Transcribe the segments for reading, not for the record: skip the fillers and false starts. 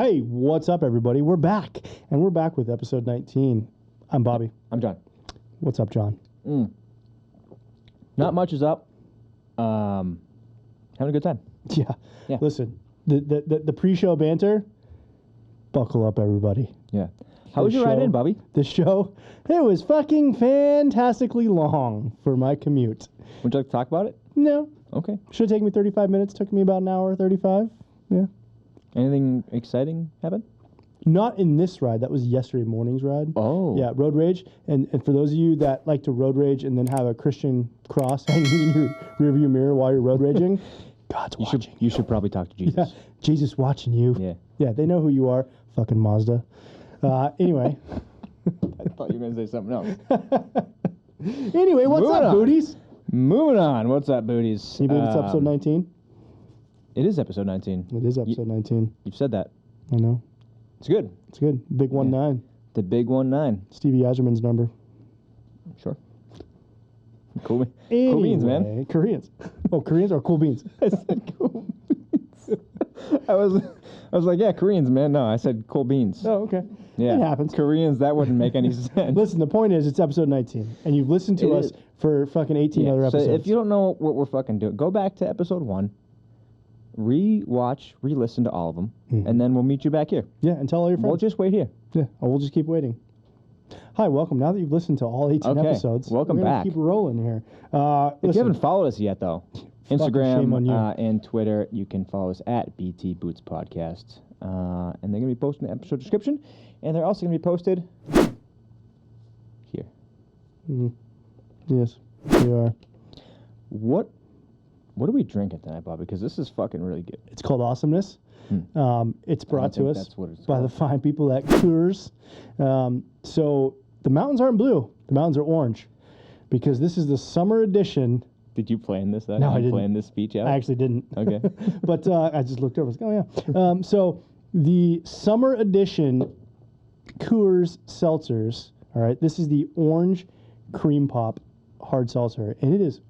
Hey, what's up, everybody? We're back, and we're back with episode 19. I'm Bobby. I'm John. What's up, John? Not much is up. Having a good time. Yeah. Yeah. Listen, the pre-show banter, buckle up, everybody. Yeah. How was your ride in, Bobby? The show, it was fucking fantastically long for my commute. Would you like to talk about it? No. Okay. Should have taken me 35 minutes. Took me about an hour 35. Yeah. Anything exciting happen? Not in this ride. That was yesterday morning's ride. Oh. Yeah, road rage. And for those of you that like to road rage and then have a Christian cross hanging in your rearview mirror while you're road raging, God's watching. You should probably talk to Jesus. Yeah, Jesus watching you. Yeah. Yeah, they know who you are. Fucking Mazda. Anyway. I thought you were going to say something else. Anyway, what's Moving up, on. booties? Moving on. What's up, booties? Can you believe it's episode 19? It is episode 19. It is episode 19. You've said that. I know. It's good. It's good. Big 1-9. The big 1-9. Stevie Eiserman's number. Sure. Cool, Anyway, cool beans, man. Koreans. Oh, Koreans or cool beans? I said cool beans. I was like, yeah, Koreans, man. No, I said cool beans. Oh, okay. Yeah. It happens. Koreans, that wouldn't make any sense. Listen, the point is it's episode 19, and you've listened to us for fucking 18 other episodes. So if you don't know what we're fucking doing, go back to episode 1, re-listen to all of them, and then we'll meet you back here. Yeah, and tell all your friends. We'll just wait here. Yeah, we'll just keep waiting. Hi, welcome. Now that you've listened to all 18 episodes, welcome we're gonna back. keep rolling here. If you haven't followed us yet, though, shame on Instagram you. and Twitter, you can follow us at BT Boots Podcast. And they're going to be posted in the episode description. And they're also going to be posted here. Yes, we are. What are we drinking tonight, Bobby? Because this is fucking really good. It's called Awesomeness. It's brought to us that's what it's by called. the fine people at Coors. So the mountains aren't blue. The mountains are orange. Because this is the summer edition. Did you plan this? No, I didn't. Plan this speech out? I actually didn't. Okay. But I just looked over. I was like, oh, yeah. So the summer edition Coors Seltzers, all right, this is the orange cream pop hard seltzer, and it is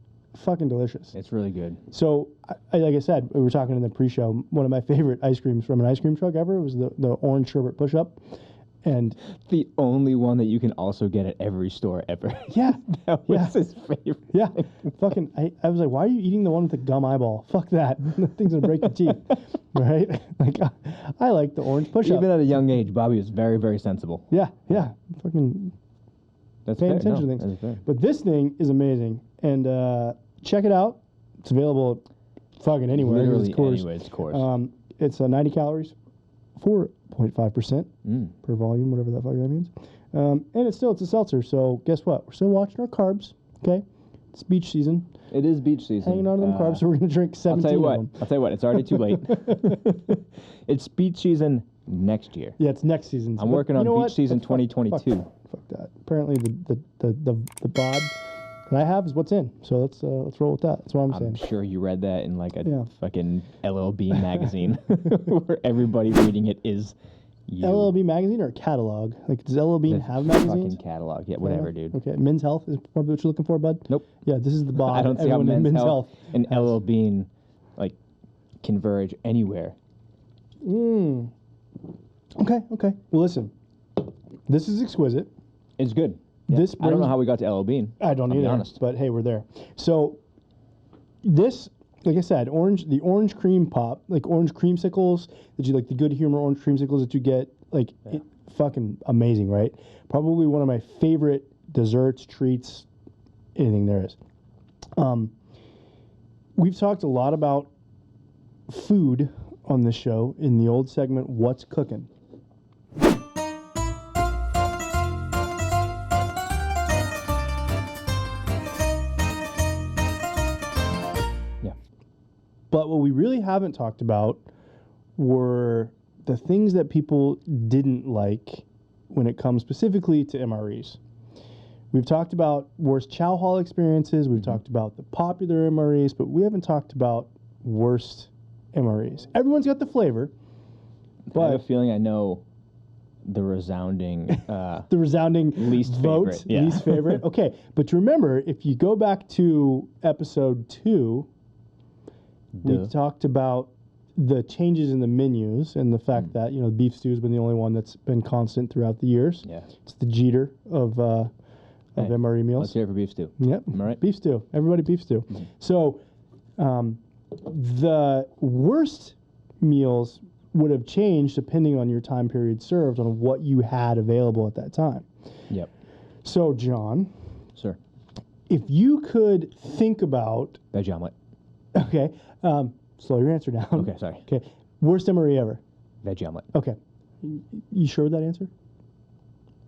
fucking delicious. It's really good. So, like I said, we were talking in the pre-show, one of my favorite ice creams from an ice cream truck ever was the orange sherbet push-up. And the only one that you can also get at every store ever. Yeah. That was his favorite. Yeah. Fucking, I was like, why are you eating the one with the gum eyeball? Fuck that. That thing's going to break your teeth. Right? Like, I like the orange push-up. Even at a young age, Bobby was very, very sensible. Yeah. Fucking That's paying fair. attention No, to things. that's fair. But this thing is amazing. And check it out. It's available fucking anywhere. Literally It's Coors. anywhere. It's Coors. It's 90 calories, 4.5% per volume, whatever the fuck that means. And it's a seltzer. So guess what? We're still watching our carbs. Okay, it's beach season. It is beach season. Hanging on to them carbs, so we're gonna drink 17 I'll of them. tell you what. It's already too late. It's beach season next year. Yeah, it's next season. I'm working on beach season 2022. Fuck that. Apparently the bod that I have is what's in. So let's roll with that. That's what I'm saying. I'm sure you read that in like a fucking LLB magazine where everybody reading it is you. LLB magazine or a catalog? Like, does LLB have magazines? Fucking catalog. Yeah, whatever, dude. Okay, Men's Health is probably what you're looking for, bud? Nope. Yeah, this is the bod. I don't see how Everyone in Men's Health and has. LLB like converge anywhere. Okay. Well, listen. This is exquisite. It's good. Yeah. I don't know how we got to LLB. I don't I'll be either. honest. But hey, we're there. So this, like I said, the orange cream pop, like orange creamsicles that you like, the Good Humor orange creamsicles that you get, like fucking amazing, right? Probably one of my favorite desserts, treats, anything there is. We've talked a lot about food on this show in the old segment, What's Cooking? But what we really haven't talked about were the things that people didn't like when it comes specifically to MREs. We've talked about worst chow hall experiences. We've talked about the popular MREs, but we haven't talked about worst MREs. Everyone's got the flavor. But I have a feeling I know the resounding least vote, favorite. Least favorite. Okay, but remember, if you go back to episode 2, we talked about the changes in the menus and the fact that, beef stew's been the only one that's been constant throughout the years. Yeah. It's the Jeter of MRE meals. Let's hear it for beef stew. Yep. Am I right? Beef stew. Everybody beef stew. Mm-hmm. So the worst meals would have changed depending on your time period served on what you had available at that time. Yep. So, John. Sir. If you could think about... Veggie omelet. Okay. Slow your answer down. Okay, sorry. Okay. Worst MRE ever? Veggie omelet. Okay. You sure with that answer?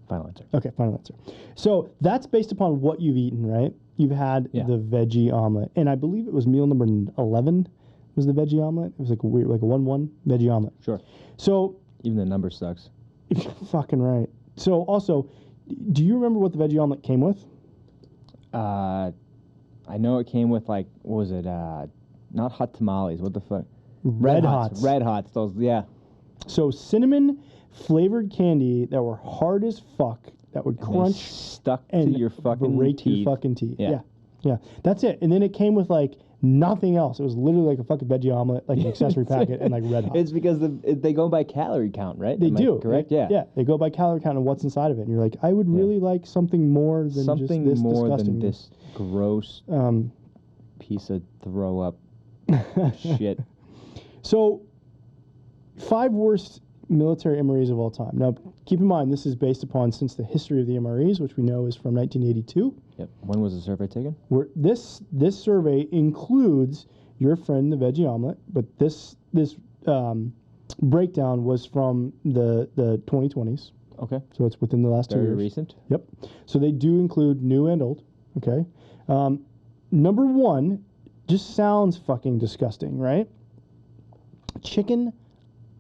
Final answer. Okay, final answer. So that's based upon what you've eaten, right? You've had the veggie omelet. And I believe it was meal number 11 was the veggie omelet. It was like a weird, like a 1-1 veggie omelet. Sure. So... Even the number sucks. Fucking right. So also, do you remember what the veggie omelet came with? I know it came with, like, what was it? Not hot tamales. What the fuck? Red Hots. Red Hots. Those, yeah. So cinnamon flavored candy that were hard as fuck, that would crunch stuck to and your fucking break teeth. your fucking teeth. Yeah. That's it. And then it came with like nothing else. It was literally like a fucking veggie omelet, like an accessory packet, and like Red Hots. It's because they go by calorie count, right? They do. Correct? Yeah. Yeah. They go by calorie count and what's inside of it. And you're like, I would really like something more than something just this more disgusting. than this gross piece of throw up shit. So, 5 worst military MREs of all time. Now, keep in mind, this is based upon since the history of the MREs, which we know is from 1982. Yep. When was the survey taken? This survey includes your friend, the veggie omelet, but this breakdown was from the 2020s. Okay. So it's within the last 2 years. Very recent. Yep. So they do include new and old. Okay. Number 1 just sounds fucking disgusting, right? Chicken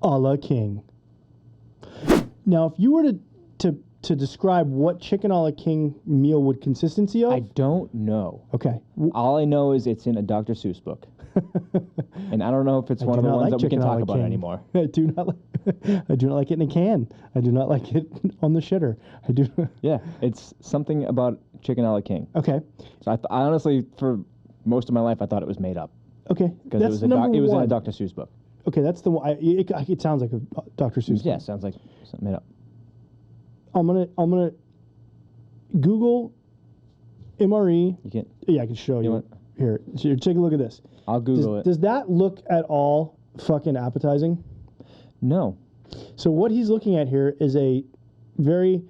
a la king. Now, if you were to describe what chicken a la king meal would consistency of, I don't know. Okay. All I know is it's in a Dr. Seuss book, and I don't know if it's one of the ones that we can talk about anymore. I do not like it in a can. I do not like it on the shitter. I do. Yeah, it's something about chicken a la king. Okay. So I honestly, for most of my life, I thought it was made up. Okay. Because it was in a Dr. Seuss book. Okay, that's the one. It sounds like a Dr. Seuss. Yeah, sounds like something made up. I'm gonna Google MRE. You can't. Yeah, I can show you. Here, take a look at this. I'll Google it. Does that look at all fucking appetizing? No. So what he's looking at here is a very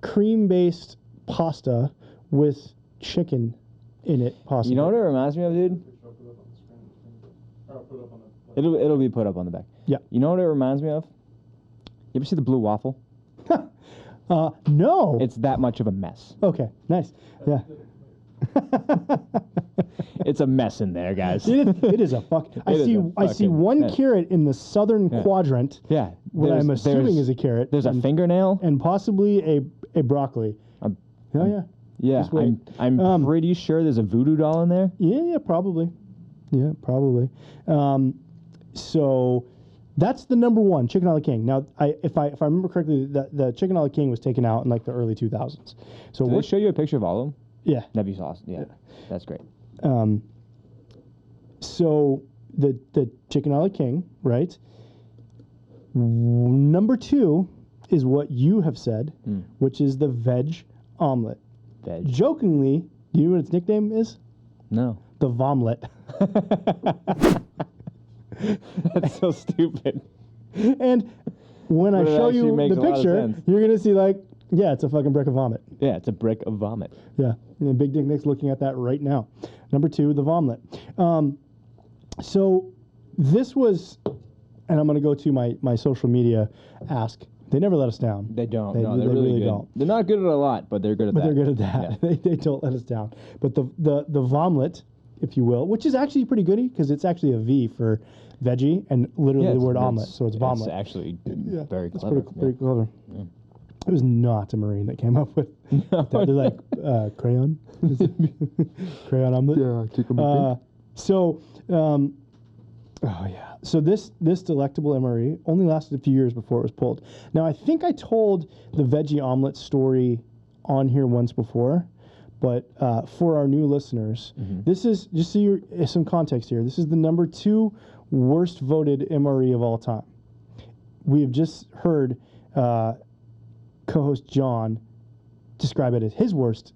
cream-based pasta with chicken in it, possibly. You know what it reminds me of, dude? It'll be put up on the back. Yeah. You know what it reminds me of? You ever see the blue waffle? No. It's that much of a mess. Okay, nice. Yeah. It's a mess in there, guys. It is a fuck. I see one carrot in the southern quadrant. Yeah. What I'm assuming is a carrot. There's a fingernail. And possibly a broccoli. Yeah. Yeah, I'm pretty sure there's a voodoo doll in there. Yeah, probably. Yeah, probably. So that's the number 1, chicken a la king. Now, if I remember correctly, the chicken a la king was taken out in like the early 2000s. So Did they show you a picture of all of them? Yeah. That'd be awesome. Yeah, that's great. So the chicken a la king, right? Number 2 is what you have said, which is the veg omelet. Veg. Jokingly, do you know what its nickname is? No. The Vomlet. That's so stupid. And when I show you the picture, you're going to see like, yeah, it's a fucking brick of vomit. Yeah, it's a brick of vomit. Yeah. And Big Dick Nick's looking at that right now. Number 2, the Vomlet. So this was, and I'm going to go to my social media ask. They never let us down. They don't. They really good. don't. They're not good at a lot, but they're good at that. But they're good at that. Yeah. They don't let us down. But the Vomlet, if you will, which is actually pretty goody because it's actually a V for veggie and literally the word omelet, so it's Vomlet. It's actually very it's clever. Pretty clever. Yeah. It was not a Marine that came up with that. They're like crayon, crayon omelet. Yeah, chicken. So this delectable MRE only lasted a few years before it was pulled. Now I think I told the veggie omelet story on here once before, But for our new listeners, this is, just so you're some context here, this is the number 2 worst voted MRE of all time. We have just heard co-host John describe it as his worst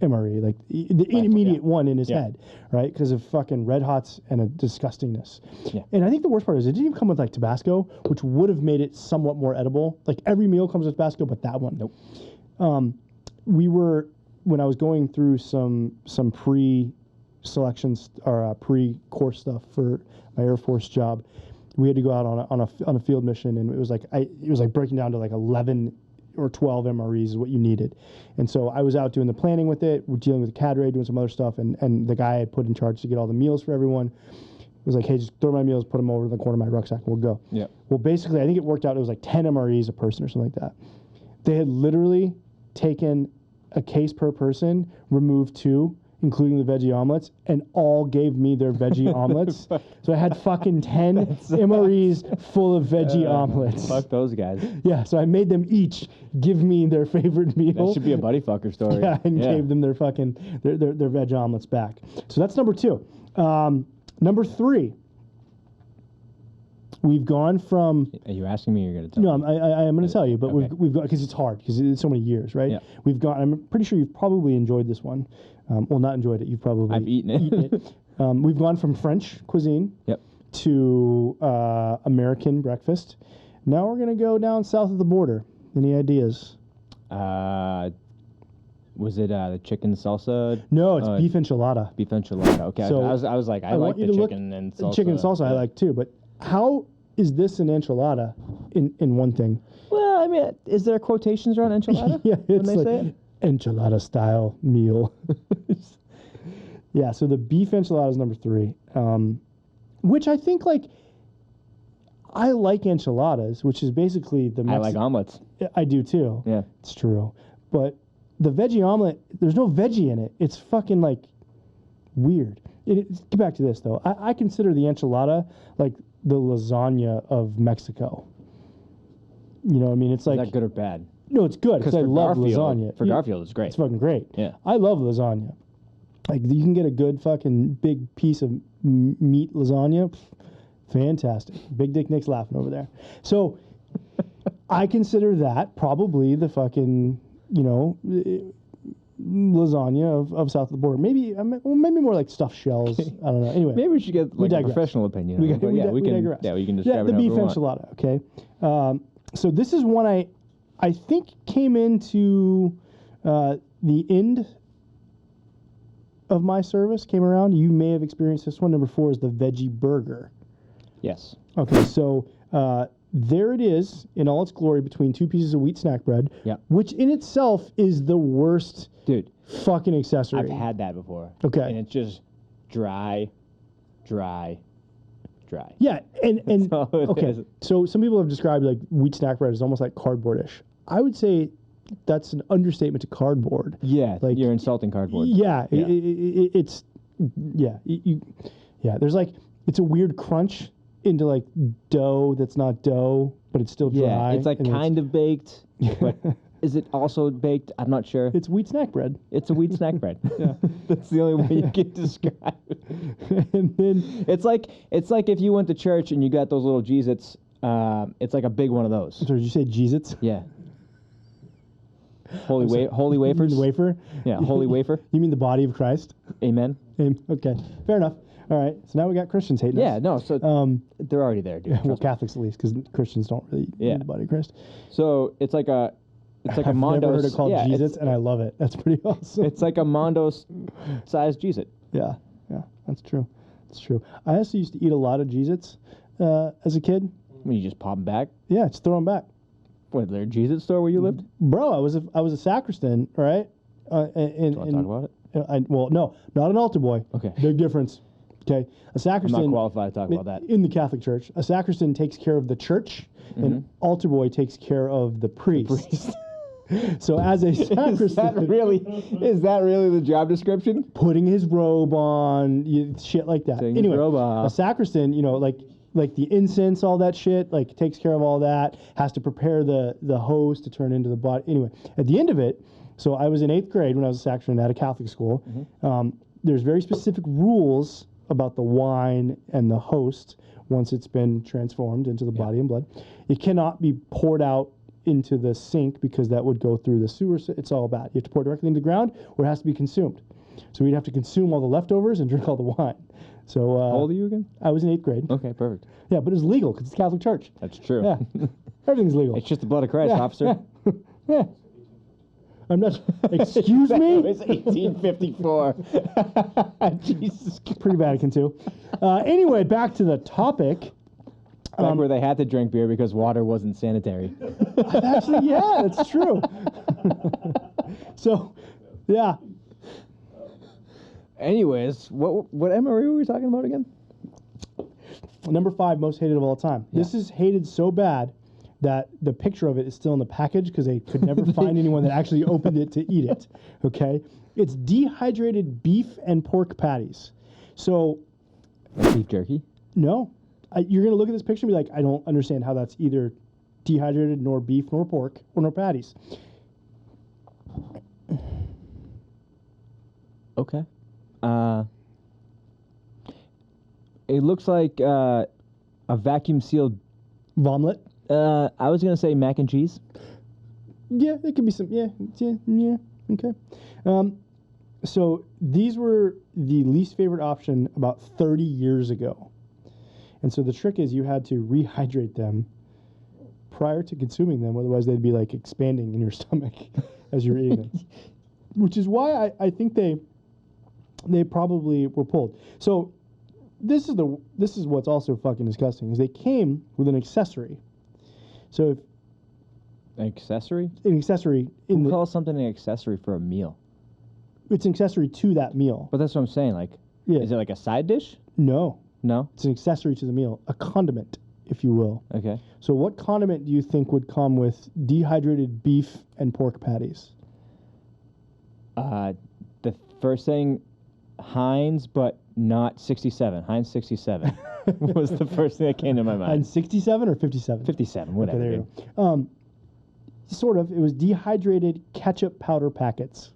MRE, like the immediate one in his head, right? Because of fucking Red Hots and a disgustingness. Yeah. And I think the worst part is it didn't even come with like Tabasco, which would have made it somewhat more edible. Like every meal comes with Tabasco, but that one. Nope. When I was going through some pre-selections or pre-course stuff for my Air Force job, we had to go out on a field mission, and it was like breaking down to like 11 or 12 MREs is what you needed. And so I was out doing the planning with it, we're dealing with the cadre, doing some other stuff, and the guy I had put in charge to get all the meals for everyone was like, hey, just throw my meals, put them over in the corner of my rucksack, and we'll go. Yeah. Well, basically, I think it worked out. It was like 10 MREs a person or something like that. They had literally taken a case per person, removed 2, including the veggie omelets, and all gave me their veggie omelets. So I had fucking 10 MREs full of veggie omelets. Fuck those guys. Yeah, so I made them each give me their favorite meal. That should be a buddy fucker story. Yeah, and gave them their fucking their veg omelets back. So that's number 2. Number 3. We've gone from. Are you asking me? Or you're going to tell me? No, I'm going to tell you, but we've gone because it's hard because it's so many years, right? Yeah. We've gone. I'm pretty sure you've probably enjoyed this one. Well, not enjoyed it. You've probably I've eaten it. We've gone from French cuisine to American breakfast. Now we're going to go down south of the border. Any ideas? Was it the chicken salsa? No, it's beef enchilada. Beef enchilada. Okay, so I was like, I like the chicken and salsa. Chicken and salsa I like too, but how is this an enchilada in one thing? Well, I mean, is there quotations around enchilada? Yeah, it's when they like say it? Enchilada style meal. Yeah, so the beef enchilada is number 3, which I think I like enchiladas, which is basically the. I like omelets. I do too. Yeah, it's true, but the veggie omelet, there's no veggie in it. It's fucking like weird. Get back to this though. I consider the enchilada like the lasagna of Mexico. You know what I mean? It's like. Is that good or bad? No, it's good because I love lasagna. For Garfield, it's great. It's fucking great. Yeah. I love lasagna. Like, you can get a good fucking big piece of meat lasagna. Fantastic. Big Dick Nick's laughing over there. So, I consider that probably the fucking, lasagna of south of the border. Maybe more like stuffed shells. I don't know. Anyway. Maybe we should get a professional opinion. We can describe the beef enchilada, okay? So this is one I think came into the end of my service, came around. You may have experienced this one. Number 4 is the veggie burger. Yes. Okay, so there it is in all its glory between 2 pieces of wheat snack bread, which in itself is the worst fucking accessory. I've had that before. Okay. And it's just dry. Yeah, and okay. So some people have described like wheat snack bread as almost like cardboardish. I would say that's an understatement to cardboard. Yeah, like you're insulting cardboard. Yeah, it's there's like it's a weird crunch into like dough that's not dough, but it's still dry. Yeah, it's like kind of baked, but is it also baked? I'm not sure. It's wheat snack bread. It's a wheat snack bread. Yeah, that's the only way you can describe it. And then it's like if you went to church and you got those little Jeez-Its. It's like a big one of those. So did you say Jeez-Its? Yeah. Holy wafers. You mean the wafer? Yeah, holy wafer. You mean the body of Christ? Amen. Okay, fair enough. All right, so now we got Christians hating us. Yeah, no, so they're already there, dude. Well, Catholics at least, because Christians don't really need the body of Christ. So it's like a Mondo's. I've never heard it called Jeez-Its, and I love it. That's pretty awesome. It's like a Mondo's sized Jeez-It. Yeah, that's true. It's true. I also used to eat a lot of Jeez-Its as a kid. When you just pop them back? Yeah, just throw them back. What, their Jeez-It store where you lived? Bro, I was a sacristan, right? Do you want to talk about it? Well, no, not an altar boy. Okay. Big difference. Okay, a sacristan. I'm not qualified to talk about that. In the Catholic Church, a sacristan takes care of the church, and altar boy takes care of the priest. So as a sacristan, is that really the job description? Putting his robe on, shit like that. Anyway, a sacristan, like the incense, all that shit, like takes care of all that, has to prepare the host to turn into the body. Anyway, at the end of it, So I was in 8th grade when I was a sacrament at a Catholic school. There's very specific rules about the wine and the host once it's been transformed into the body and blood. It cannot be poured out into the sink because that would go through the sewer. It's all bad. You have to pour it directly into the ground or it has to be consumed. So we'd have to consume all the leftovers and drink all the wine. So How old are you again? I was in 8th grade. Okay, perfect. Yeah, but it was legal because it's a Catholic church. That's true. Yeah, everything's legal. It's just the blood of Christ, officer. Yeah. I'm not. Excuse me. It was 1854. Jesus Christ. Pre-Vatican II. Anyway, back to the topic. Back where they had to drink beer because water wasn't sanitary. Actually, yeah, that's true. So, yeah. Anyways, what MRE were we talking about again? Number 5, most hated of all time. Yeah. This is hated so bad that the picture of it is still in the package because they could never find anyone that actually opened it to eat it. Okay? It's dehydrated beef and pork patties. So, Beef jerky? no. You're going to look at this picture and be like, I don't understand how that's either dehydrated nor beef nor pork or nor patties. Okay. It looks like a vacuum sealed. Omelette? I was gonna say mac and cheese. Yeah, it could be some. Yeah. Okay. So these were the least favorite option about 30 years ago. And so the trick is you had to rehydrate them prior to consuming them, otherwise they'd be like expanding in your stomach as you're eating them. Which is why I think they probably were pulled. So this is what's also fucking disgusting is they came with an accessory. So if An accessory? an accessory in Who calls something an accessory for a meal? it's an accessory to that meal. But that's what I'm saying. Like, Yeah. is it like a side dish? No, No. it's an accessory to the meal, a condiment, if you will. Okay. So what condiment do you think would come with dehydrated beef and pork patties? The first thing, Heinz, but not 67. Heinz 67 was the first thing that came to my mind. And 67 or 57? 57, whatever. Okay, there dude. you go. Sort of. It was dehydrated ketchup powder packets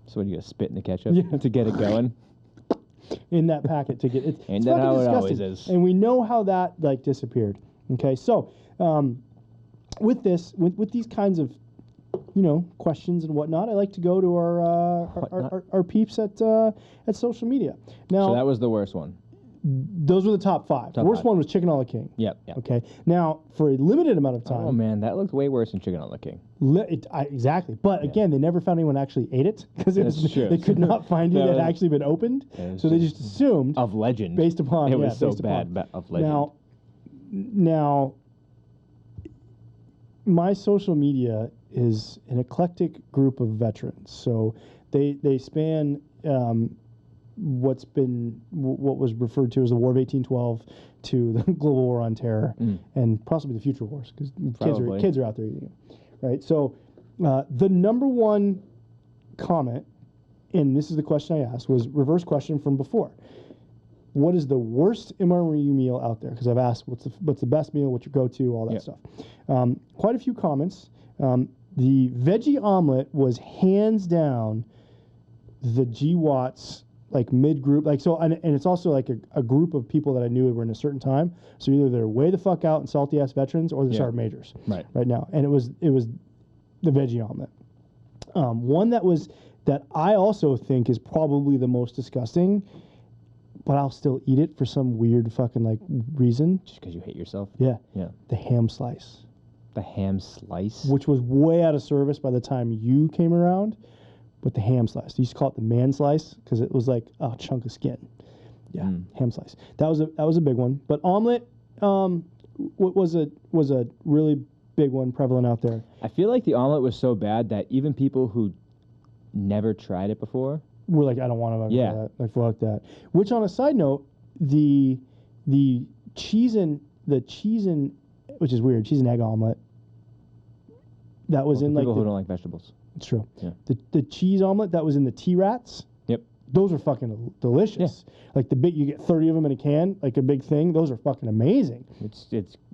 So what, you gotta spit in the ketchup Yeah. to get it going? in that packet to get it. Ain't It's that fucking how it disgusting. always is? And we know how that like disappeared. Okay, so with these kinds of questions and whatnot, I like to go to our peeps at social media. Now So that was the worst one. those were the top 5. The Top worst 5. one was Chicken a la King. Yep. Okay. Now, for a limited amount of time. Oh man, that looked way worse than Chicken on the King. Exactly. But again, they never found anyone actually ate it because That's true. they could not find it That had was- actually been opened. was So they just assumed Of legend. based upon It was so based upon. bad, but of legend. Now, my social media is an eclectic group of veterans. So they span what was referred to as the War of 1812 to the Global War on Terror and possibly the future wars because kids are out there eating it, right? So the number one comment, and this is the question I asked, was reverse question from before. What is the worst MRU meal out there? Because I've asked what's the best meal, what's your go-to, all that stuff. Quite a few comments. The Veggie Omelette was hands down the G Watts like mid group, like so, and it's also like a group of people that I knew were in a certain time. So either they're way the fuck out and salty ass veterans, or they're sergeant majors right now. And it was the Veggie Omelette. One that I also think is probably the most disgusting, but I'll still eat it for some weird fucking like reason. Just because you hate yourself? Yeah. Yeah. The ham slice. The ham slice? Which was way out of service by the time you came around. But the ham slice. They used to call it the man slice because it was like a chunk of skin. Yeah, ham slice. That was a big one. But omelet was a really big one prevalent out there. I feel like the omelet was so bad that even people who never tried it before We're like, I don't want to. Yeah. Like fuck that. Which on a side note, the cheese and which is weird, cheese and egg omelet. That was in like people who don't like vegetables. It's true. Yeah. The cheese omelet that was in the T-Rats. Yep. Those are fucking delicious. Like you get 30 of them in a can, like a big thing. Those are fucking amazing. It's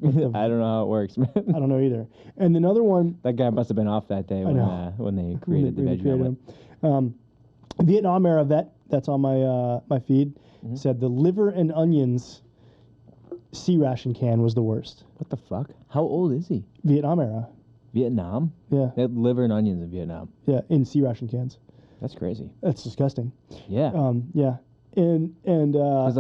I don't know how it works, man. I don't know either. And another one. That guy must have been off that day when they created the Veggie Omelette. Vietnam era vet that's on my feed said the liver and onions sea ration can was the worst. What the fuck? How old is he? Vietnam era. Vietnam? Yeah. They had liver and onions in Vietnam. Yeah, in sea ration cans. That's crazy. That's disgusting. Yeah. Yeah. And because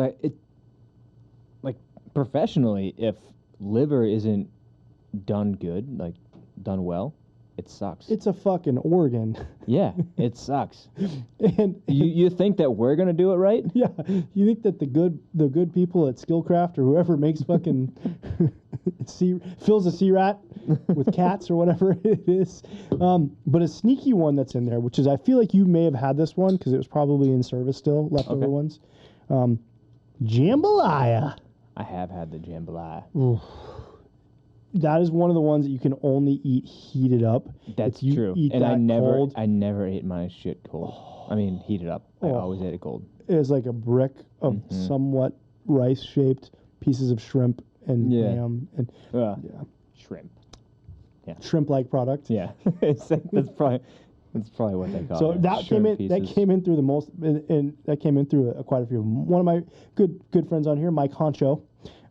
like professionally, if liver isn't done good, like done well, it sucks. It's a fucking organ. Yeah, it sucks. And you think that we're gonna do it right? Yeah, you think that the good people at Skillcraft or whoever makes fucking fills a sea rat with cats or whatever it is. But a sneaky one that's in there, which is I feel like you may have had this one because it was probably in service still, leftover ones. Jambalaya. I have had the jambalaya. Oof. That is one of the ones that you can only eat heated up. That's true. And I never ate my shit cold. I mean, heated up. I always ate it cold. It was like a brick of somewhat rice-shaped pieces of shrimp and ham and shrimp. Yeah, shrimp-like product. Yeah, that's probably what they call it. So that came in through the most, and that came in through quite a few of them. One of my good friends on here, Mike Honcho.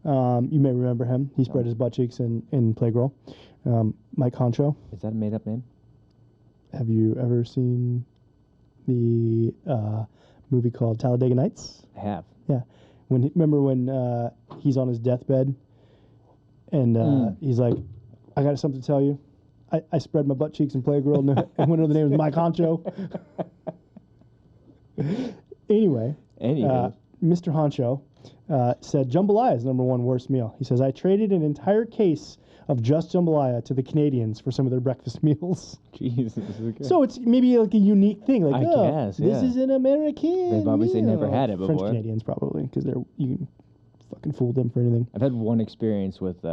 You may remember him. He spread his butt cheeks in Playgirl. Mike Honcho. Is that a made-up name? Have you ever seen the movie called Talladega Nights? I have. Yeah. Remember when he's on his deathbed and he's like, I got something to tell you. I spread my butt cheeks in Playgirl and one of the name was Mike Honcho. Anyway, Mr. Honcho said jambalaya is number one worst meal. He says, I traded an entire case of just jambalaya to the Canadians for some of their breakfast meals. Jesus. Okay. So it's maybe like a unique thing. Like, I guess, this is an American They've obviously never had it before. French Canadians probably, because you can fucking fool them for anything. I've had one experience with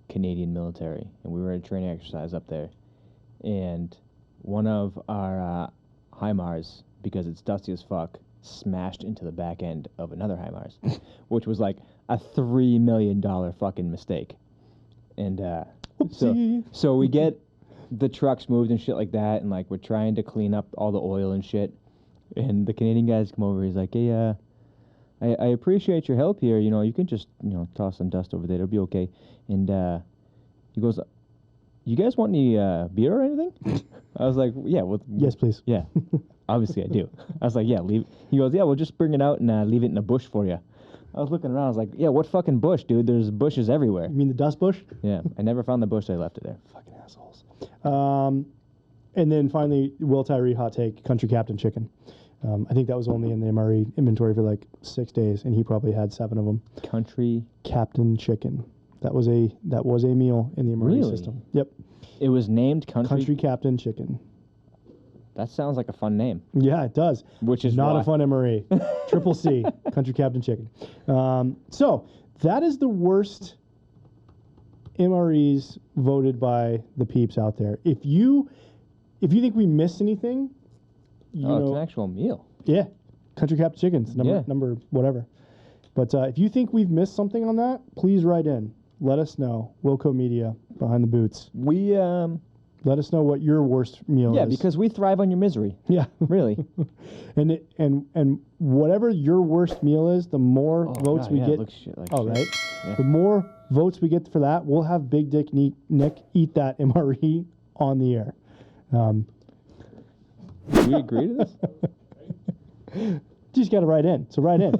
Canadian military, and we were at a training exercise up there, and one of our HIMARS, because it's dusty as fuck, smashed into the back end of another HIMARS, which was like a $3 million fucking mistake. And so we get the trucks moved and shit like that, and like we're trying to clean up all the oil and shit, and the Canadian guys come over. He's like, hey, I appreciate your help here. You know, you can just toss some dust over there. It'll be okay. And he goes, you guys want any beer or anything? I was like, yeah. Well, yes, please. Yeah, obviously I do. I was like, yeah, leave. He goes, yeah, we'll just bring it out and leave it in a bush for you. I was looking around. I was like, yeah, what fucking bush, dude? There's bushes everywhere. You mean the dust bush? Yeah, I never found the bush. I left it there. Fucking assholes. And then finally, Will Tyree hot take, Country Captain chicken. I think that was only in the MRE inventory for like 6 days, and he probably had 7 of them. Country Captain chicken. That was a meal in the MRE system. Yep. It was named Country Captain chicken. That sounds like a fun name. Yeah, it does. Which is not a fun MRE. Triple C, Country Captain chicken. So that is the worst MREs voted by the peeps out there. If you think we missed anything, it's an actual meal. Yeah, Country Captain chicken's number whatever. But if you think we've missed something on that, please write in. Let us know. Wilco Media, Behind the Boots. We let us know what your worst meal is. Yeah, because we thrive on your misery. Yeah, really. and whatever your worst meal is, the more votes we get. It looks shit like shit. Right. Yeah. The more votes we get for that, we'll have Big Dick Nick eat that MRE on the air. Do we agree to this? You just got to write in. So write in.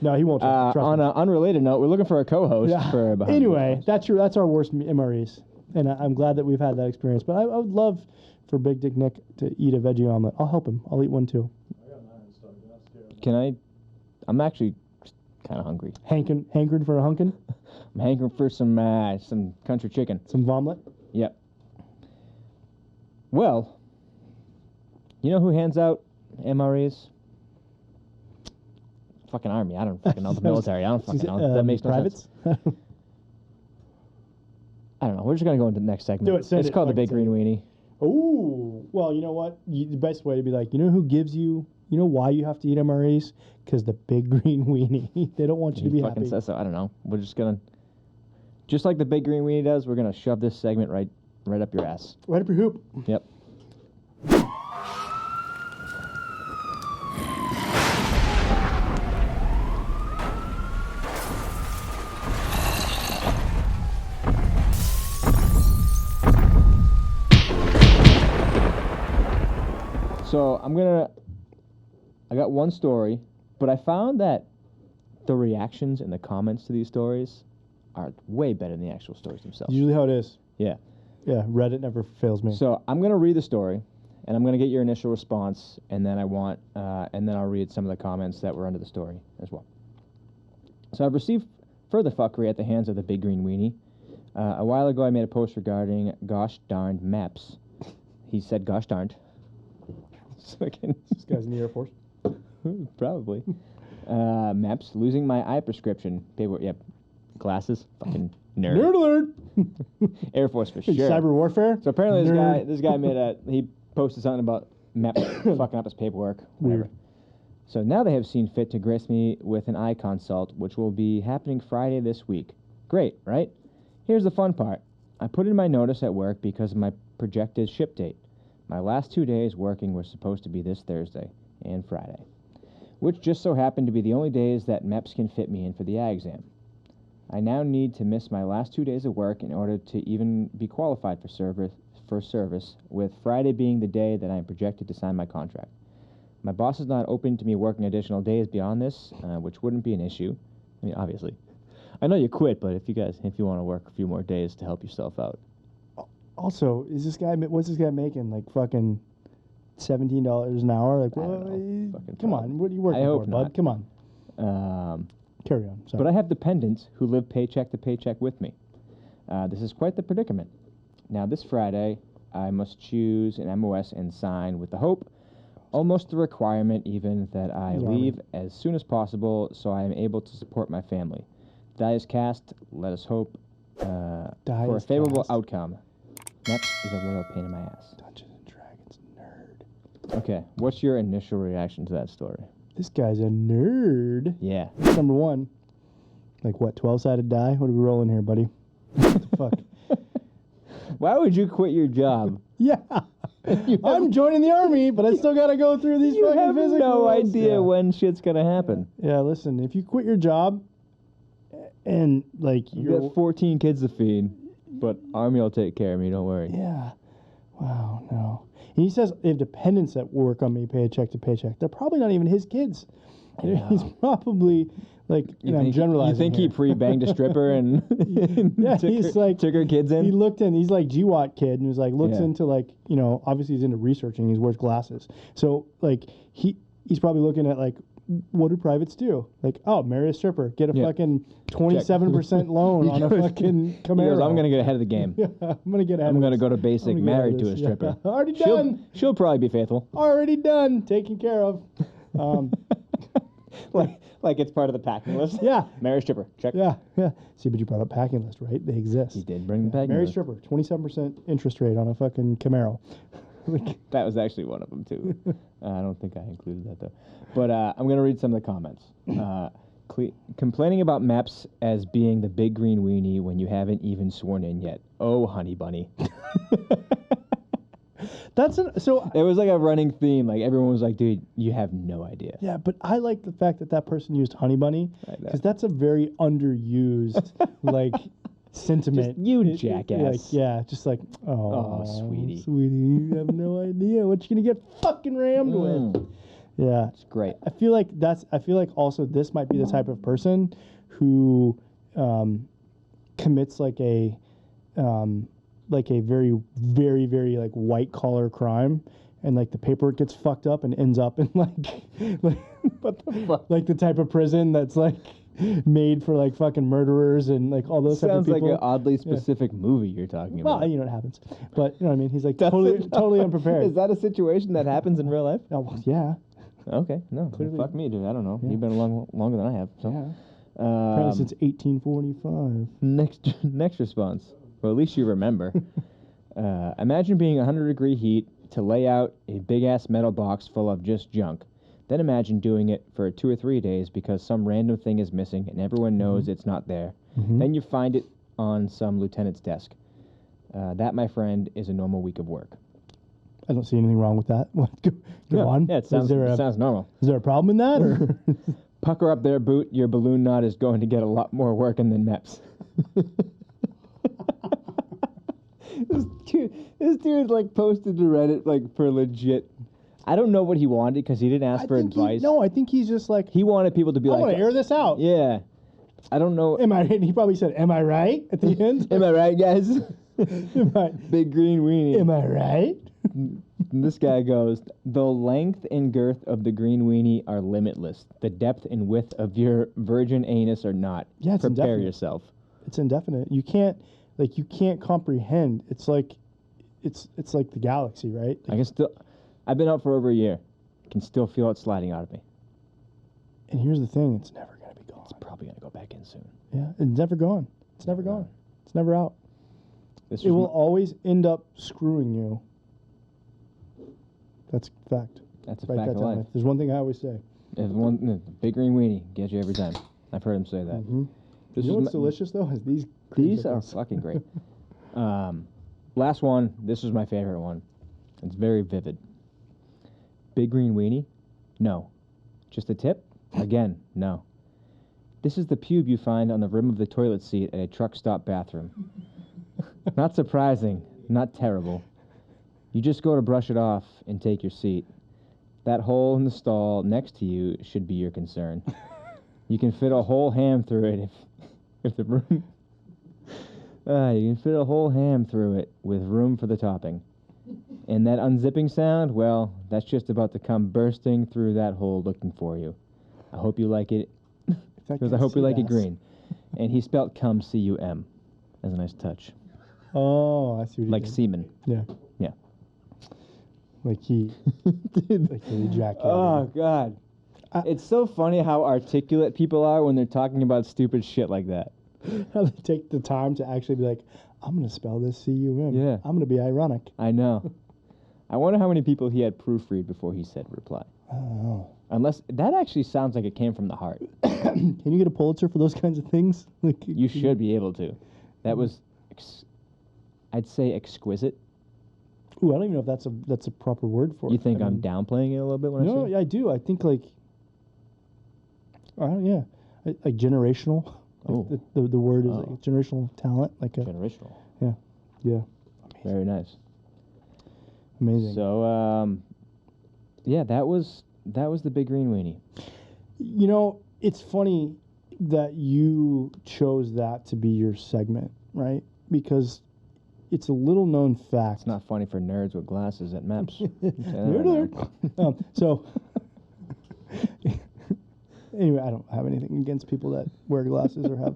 No, he won't. Trust on an unrelated note, we're looking for a co-host for Behind Anyway, that's our worst MREs, and I'm glad that we've had that experience. But I would love for Big Dick Nick to eat a veggie omelet. I'll help him. I'll eat one too. Can I? I'm actually kind of hungry. Hankering for a hunkin'? I'm hankering for some country chicken. Some vomlet? Yep. Well, you know who hands out MREs? Fucking army. I don't fucking know the military. I don't fucking know. That makes no privates? sense. I don't know. We're just gonna go into the next segment. Do it. It's called the Big Green Weenie. Oh, well, you know what? The best way to be like, you know who gives you, you know why you have to eat MREs? Because the Big Green Weenie. They don't want you to be fucking happy. says so. I don't know. We're just gonna, just like the Big Green Weenie does, we're gonna shove this segment right up your ass. Right up your hoop. Yep. So I got one story, but I found that the reactions and the comments to these stories are way better than the actual stories themselves. Usually how it is. Yeah. Yeah, Reddit never fails me. So I'm going to read the story, and I'm going to get your initial response, and then and then I'll read some of the comments that were under the story as well. So I've received further fuckery at the hands of the Big Green Weenie. A while ago, I made a post regarding gosh darned maps. He said gosh darned. This guy's in the Air Force. Probably. Maps, losing my eye prescription. Paper, yep. Glasses. Fucking nerd. Nerd alert! Air Force for sure. Cyber warfare? So apparently this guy he posted something about Maps fucking up his paperwork. Whatever. Weird. So now they have seen fit to grace me with an eye consult, which will be happening Friday this week. Great, right? Here's the fun part. I put in my notice at work because of my projected ship date. My last 2 days working were supposed to be this Thursday and Friday, which just so happened to be the only days that MEPS can fit me in for the eye exam. I now need to miss my last 2 days of work in order to even be qualified for service, with Friday being the day that I am projected to sign my contract. My boss is not open to me working additional days beyond this, which wouldn't be an issue. I mean, obviously. I know you quit, but if you want to work a few more days to help yourself out. Also, what's this guy making? Like fucking $17 an hour? Like, come on, what are you working for, bud? Come on. Carry on. Sorry. But I have dependents who live paycheck to paycheck with me. This is quite the predicament. Now, this Friday, I must choose an MOS and sign with the hope, almost the requirement even, that I leave as soon as possible so I am able to support my family. Die is cast. Let us hope for a favorable outcome. Next is a royal pain in my ass. Dungeons and Dragons nerd. Okay, what's your initial reaction to that story? This guy's a nerd. Yeah. Number one. Like what, 12-sided die? What are we rolling here, buddy? What the fuck? Why would you quit your job? Yeah. I'm joining the army, but I still got to go through these fucking physicals. You have no idea when shit's going to happen. Yeah, listen, if you quit your job and, like, you got 14 kids to feed, but army will take care of me, don't worry. Yeah. Wow, no. And he says if dependents that work on me paycheck to paycheck, they're probably not even his kids. He's probably, like, I'm generalizing. You think he pre-banged a stripper and, yeah, took her kids in? He looked in, he's like GWAT kid, and was like, looks into, like, obviously he's into researching, he wears glasses. So, like, he's probably looking at, like, what do privates do? Like, oh, marry a stripper, get a fucking 27% loan on a fucking Camaro. He goes, I'm going to get ahead of the game. Yeah, I'm going to get ahead I'm of going to go to basic, married to a stripper. Yeah. Already done. She'll probably be faithful. Already done. Taken care of. Like it's part of the packing list. Yeah. Marry a stripper. Check. Yeah. See, but you brought up packing list, right? They exist. He did bring the packing marry list. Marry stripper, 27% interest rate on a fucking Camaro. That was actually one of them, too. I don't think I included that, though. But I'm going to read some of the comments. Complaining about maps as being the Big Green Weenie when you haven't even sworn in yet. Oh, honey bunny. So it was like a running theme. Like, everyone was like, dude, you have no idea. Yeah, but I like the fact that person used honey bunny, because that's a very underused, like, sentiment. Just you jackass. Just like, oh, sweetie, you have no idea what you're gonna get fucking rammed with. Yeah, it's great. I feel like also this might be the type of person who commits like a very, very, very, like, white collar crime, and, like, the paperwork gets fucked up and ends up in like what the fuck? Like the type of prison that's like made for, like, fucking murderers and, like, all those type of people. Sounds like an oddly specific movie you're talking about. Well, you know what happens, but you know what I mean. He's like totally unprepared. Is that a situation that happens in real life? Oh, well, yeah. Okay, no, clearly. Fuck me, dude. I don't know. Yeah. You've been along longer than I have. So. Yeah. Apparently since 1845. Next response. Well, at least you remember. Imagine being 100-degree heat to lay out a big-ass metal box full of just junk. Then imagine doing it for 2 or 3 days because some random thing is missing and everyone knows it's not there. Then you find it on some lieutenant's desk. That, my friend, is a normal week of work. I don't see anything wrong with that. Go on. Yeah, it sounds normal. Is there a problem in that? Or? Pucker up there, Boot. Your balloon knot is going to get a lot more working than MEPS. This dude like posted to Reddit like for legit. I don't know what he wanted because he didn't ask for advice. I think he's just like he wanted people to be I like, want to air this out. Yeah, I don't know. He probably said, "Am I right?" at the end. Am I right, guys? Big Green Weenie. Am I right? This guy goes, the length and girth of the Green Weenie are limitless. The depth and width of your virgin anus are not. Yeah, it's Prepare indefinite. yourself. It's indefinite. You can't comprehend. It's like the galaxy, right? I've been out for over a year. Can still feel it sliding out of me. And here's the thing, it's never going to be gone. It's probably going to go back in soon. Yeah, it's never gone. It's never gone. It's never out. It will always end up screwing you. That's a fact. That's a Write fact that of down. life. There's one thing I always say. Big Green Weenie gets you every time. I've heard him say that. Mm-hmm. You know what's delicious, though? Is these are fucking great. Last one. This was my favorite one. It's very vivid. Big Green Weenie? No. Just a tip? Again, no. This is the pube you find on the rim of the toilet seat at a truck stop bathroom. Not surprising. Not terrible. You just go to brush it off and take your seat. That hole in the stall next to you should be your concern. You can fit a whole ham through it if the room... you can fit a whole ham through it with room for the topping. And that unzipping sound, well, that's just about to come bursting through that hole looking for you. I hope you like it, because I hope you like it green. And he spelt cum, C-U-M, as a nice touch. Oh, I see what you like did. semen. Yeah. Yeah. Like he ejaculated. Oh, God. It's so funny how articulate people are when they're talking about stupid shit like that. How they take the time to actually be like, I'm going to spell this C-U-M. Yeah. I'm going to be ironic. I know. I wonder how many people he had proofread before he said reply. I don't know. Unless, that actually sounds like it came from the heart. Can you get a Pulitzer for those kinds of things? Like, You should be able to. That was, I'd say, exquisite. Ooh, I don't even know if that's a proper word for it. You think I'm downplaying it a little bit when I say? No, I do. I think like generational. Oh. Like the word is like generational talent. Like generational. Yeah. Amazing. Very nice. Amazing. So, yeah, that was the Big Green Weenie. You know, it's funny that you chose that to be your segment, right? Because it's a little known fact. It's not funny for nerds with glasses at MEPS. Nerd. So, anyway, I don't have anything against people that wear glasses or have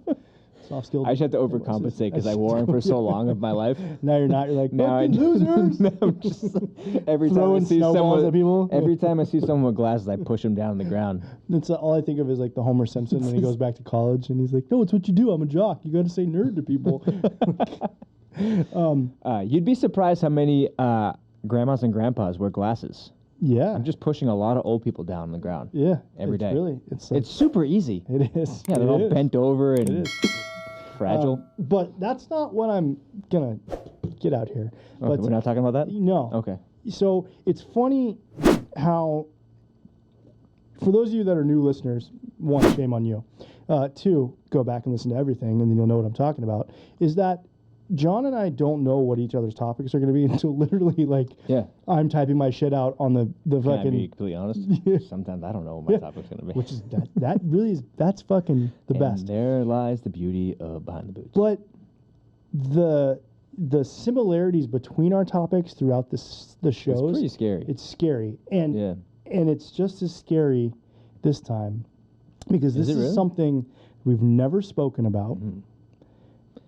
soft skills. I just have to overcompensate because I wore them for so long of my life. Now you're not. You're like, now losers. Now I'm just every time I see someone at people. Every time I see someone with glasses, I push them down on the ground. That's all I think of is like the Homer Simpson when he goes back to college and he's like, "No, it's what you do. I'm a jock. You got to say nerd to people." You'd be surprised how many grandmas and grandpas wear glasses. Yeah. I'm just pushing a lot of old people down on the ground. Yeah. Every day. Really, it's super easy. It is. Yeah, they're all bent over and fragile. But that's not what I'm gonna get out here. Okay, But we're not talking about that? No. Okay. So it's funny how, for those of you that are new listeners, one, shame on you. Two, go back and listen to everything, and then you'll know what I'm talking about. Is that John and I don't know what each other's topics are going to be until literally, like, I'm typing my shit out on the Can fucking... I be completely honest? Sometimes I don't know what my topic's going to be. Which is, that really is, that's fucking the best. And there lies the beauty of Behind the Boots. But the similarities between our topics throughout the shows... It's pretty scary. It's scary. And it's just as scary this time because this is something we've never spoken about. Mm-hmm.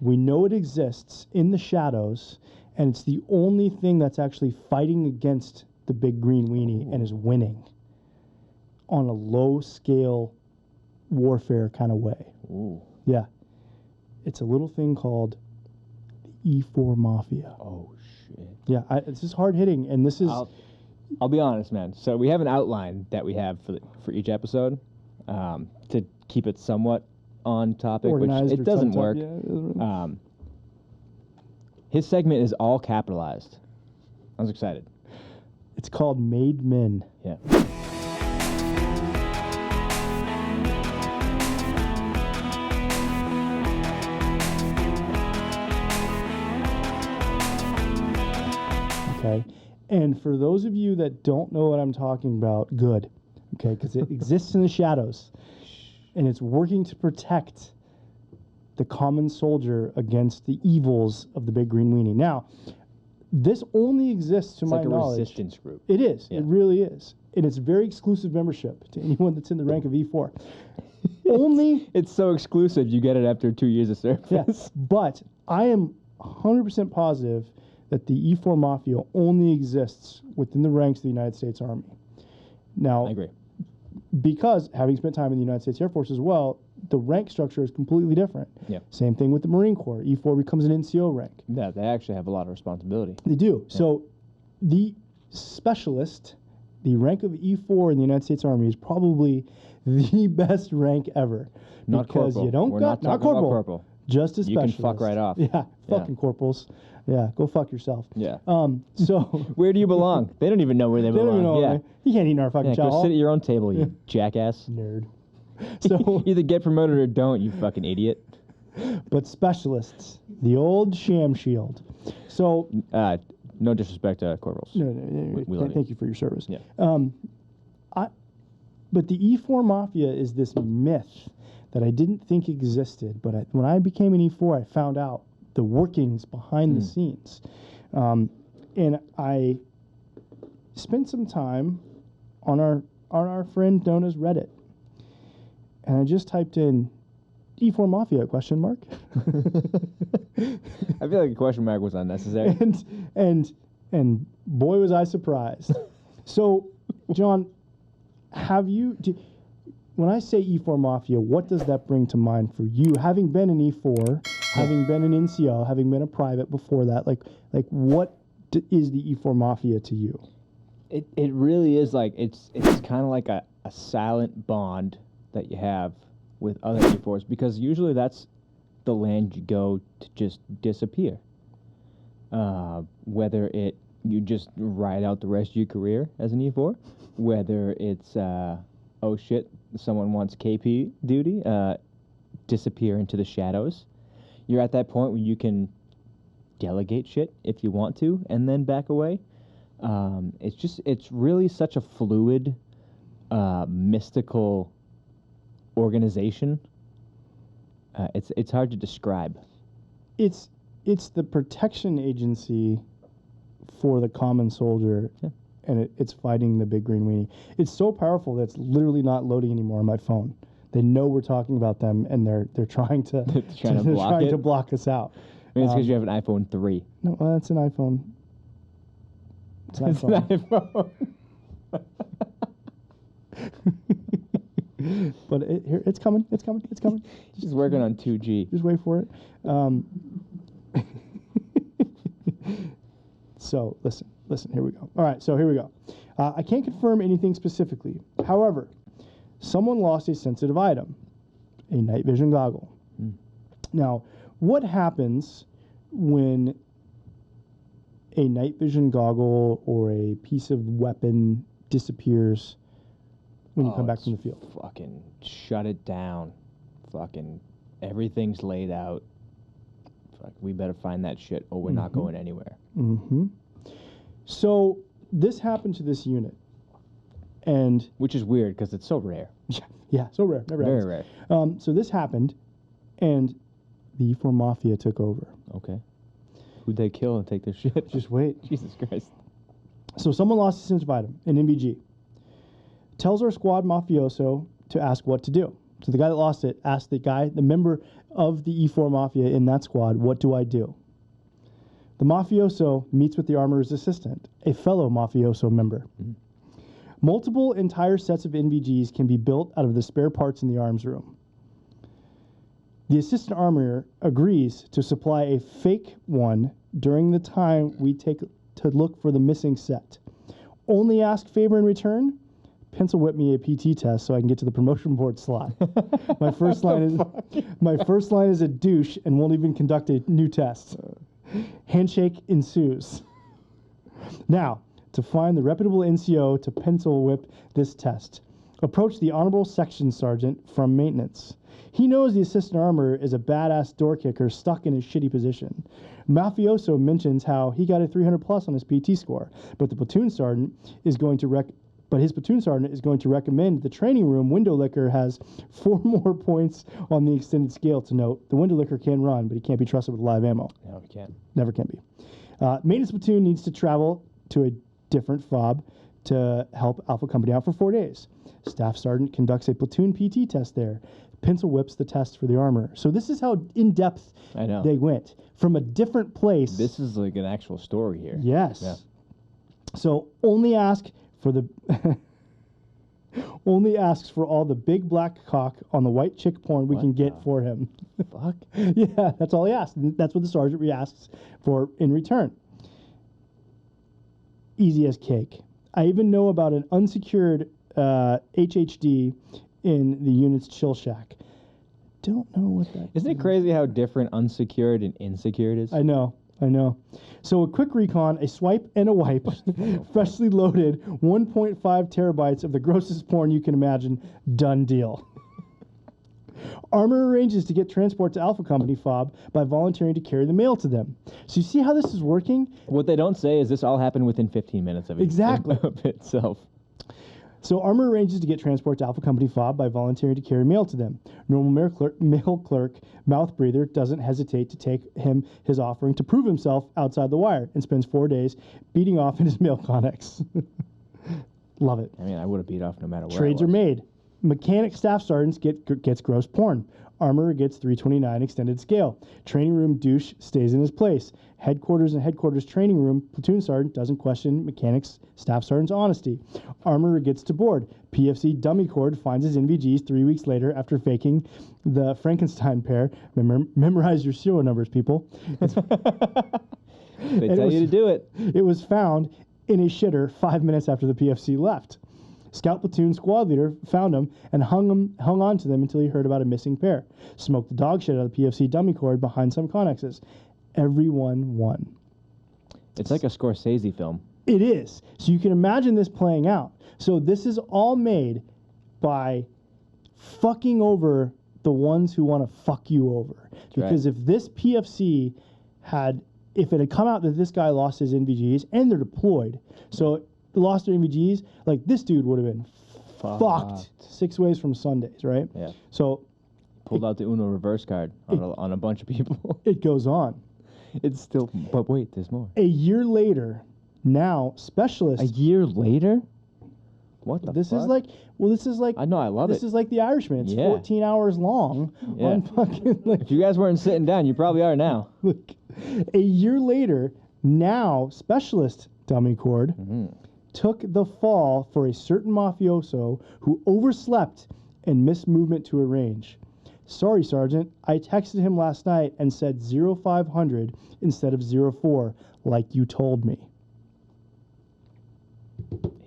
We know it exists in the shadows, and it's the only thing that's actually fighting against the Big Green Weenie and is winning on a low-scale warfare kind of way. Ooh. Yeah. It's a little thing called the E4 Mafia. Oh, shit. Yeah, it's just hard hitting, and this is. I'll be honest, man. So we have an outline that we have for each episode to keep it somewhat on topic, Organized, which it doesn't work. Yeah, it doesn't really. His segment is all capitalized. I was excited. It's called Made Men. Yeah. Okay. And for those of you that don't know what I'm talking about, good. Okay, because it exists in the shadows. And it's working to protect the common soldier against the evils of the Big Green Weenie. Now, this only exists to It's my like a knowledge. resistance group. It is. Yeah. It really is. And it's very exclusive membership to anyone that's in the rank of E4. Only. It's so exclusive, you get it after 2 years of service. Yes. But I am 100% positive that the E4 Mafia only exists within the ranks of the United States Army. Now, I agree. because having spent time in the United States Air Force as well, the rank structure is completely different. Yeah. Same thing with the Marine Corps. E4 becomes an NCO rank. Yeah, they actually have a lot of responsibility. They do. Yeah. So the specialist, the rank of E4 in the United States Army is probably the best rank ever. Not because corporal. you don't We're got not corporal. about corporal. Just a You specialist. can fuck right off. Yeah, fucking corporals. Yeah, go fuck yourself. Yeah. So Where do you belong? They don't even know where they they don't belong. even know. Yeah. Right? You can't eat in our fucking Yeah, chow go hall. sit at your own table, you jackass. Nerd. So, Either get promoted or don't, you fucking idiot. but specialists, the old sham shield. So, No disrespect to corporals. no, We love thank you for your service. Yeah. But the E4 Mafia is this myth that I didn't think existed. But when I became an E4, I found out the workings behind the scenes. And I spent some time on our friend known as Reddit. And I just typed in E4 Mafia ? I feel like a question mark was unnecessary. and boy was I surprised. So, John, when I say E4 Mafia, what does that bring to mind for you? Having been an E4, having been an NCO, having been a private before that, like what is the E4 Mafia to you? It really is like it's kind of like a silent bond that you have with other E4s, because usually that's the land you go to just disappear. Whether you just ride out the rest of your career as an E4, whether it's oh shit, someone wants KP duty, disappear into the shadows. You're at that point where you can delegate shit if you want to, and then back away. It's really such a fluid, mystical organization. It's hard to describe. It's the protection agency for the common soldier, and it's fighting the Big Green Weenie. It's so powerful that it's literally not loading anymore on my phone. They know we're talking about them, and they're trying to to block us out. I mean, it's because you have an iPhone 3. No, well, that's an iPhone. It's an iPhone. But it's coming. It's coming. It's coming. Just working on 2G. Just wait for it. So listen. Here we go. All right. So here we go. I can't confirm anything specifically. However, someone lost a sensitive item, a night vision goggle. Now, what happens when a night vision goggle or a piece of weapon disappears when you come back from the field? Fucking shut it down. Fucking everything's laid out. Fuck, we better find that shit or we're not going anywhere. Mm-hmm. So this happened to this unit. And which is weird because it's so rare. Yeah, so rare. Never happens. Very rare. So this happened, and the E4 Mafia took over. Okay. Who'd they kill and take their shit? Just wait. Jesus Christ. So someone lost a sensitive item, an MVG. Tells our squad mafioso to ask what to do. So the guy that lost it asked the member of the E4 Mafia in that squad, what do I do? The mafioso meets with the armorer's assistant, a fellow mafioso member. Mm-hmm. Multiple entire sets of NVGs can be built out of the spare parts in the arms room. The assistant armorer agrees to supply a fake one during the time we take to look for the missing set. Only ask favor in return. Pencil whip me a PT test so I can get to the promotion board slot. My first line is a douche and won't even conduct a new test. Handshake ensues. Now, to find the reputable NCO to pencil whip this test, approach the Honorable Section Sergeant from maintenance. He knows the assistant armorer is a badass door kicker stuck in his shitty position. Mafioso mentions how he got a 300 plus on his PT score, but his platoon sergeant is going to recommend the training room window licker has 4 more points on the extended scale. To note, the window licker can run, but he can't be trusted with live ammo. No, he can't. Never can be. Maintenance platoon needs to travel to a different FOB to help Alpha Company out for 4 days. Staff sergeant conducts a platoon PT test there. Pencil whips the test for the armor. So this is how in-depth they went. From a different place. This is like an actual story here. Yes. Yeah. So only asks for all the big black cock on the white chick porn we can get for him. Fuck. Yeah, that's all he asks. That's what the sergeant asks for in return. Easy as cake. I even know about an unsecured HHD in the unit's chill shack. Don't know what that Isn't it crazy how different unsecured and insecured is? I know. So a quick recon, a swipe, and a wipe. Freshly loaded 1.5 terabytes of the grossest porn you can imagine. Done deal. Armor arranges to get transport to Alpha Company FOB by volunteering to carry the mail to them. So you see how this is working? What they don't say is this all happened within 15 minutes of it. Exactly. Of itself. So Armor arranges to get transport to Alpha Company FOB by volunteering to carry mail to them. Normal mail clerk, mouth breather, doesn't hesitate to take him his offering to prove himself outside the wire and spends 4 days beating off in his mail connex. Love it. I mean, I would have beat off no matter what. Trades are made. Mechanic staff sergeants gets gross porn. Armorer gets 329 extended scale. Training room douche stays in his place. Headquarters training room platoon sergeant doesn't question mechanics staff sergeant's honesty. Armorer gets to board. PFC dummy cord finds his NVGs 3 weeks later after faking the Frankenstein pair. Memorize your serial numbers, people. They tell you to do it. It was found in a shitter 5 minutes after the PFC left. Scout platoon squad leader found him and hung on to them until he heard about a missing pair. Smoked the dog shit out of the PFC dummy cord behind some connexes. Everyone won. It's like a Scorsese film. It is. So you can imagine this playing out. So this is all made by fucking over the ones who want to fuck you over. Because if this PFC if it had come out that this guy lost his NVGs and they're deployed, so lost their NVGs, like this dude would have been fucked 6 ways from Sundays, right? Yeah. So pulled out the Uno reverse card on a bunch of people. It goes on. It's still, but wait, there's more. A year later, now specialists. A year later? What the this fuck? This is like. I know, I love This is like The Irishman. It's 14 hours long. Yeah. On fucking, If you guys weren't sitting down, you probably are now. Look, a year later, now specialist dummy cord took the fall for a certain mafioso who overslept and missed movement to a range. Sorry, Sergeant. I texted him last night and said 0500 instead of 04, like you told me.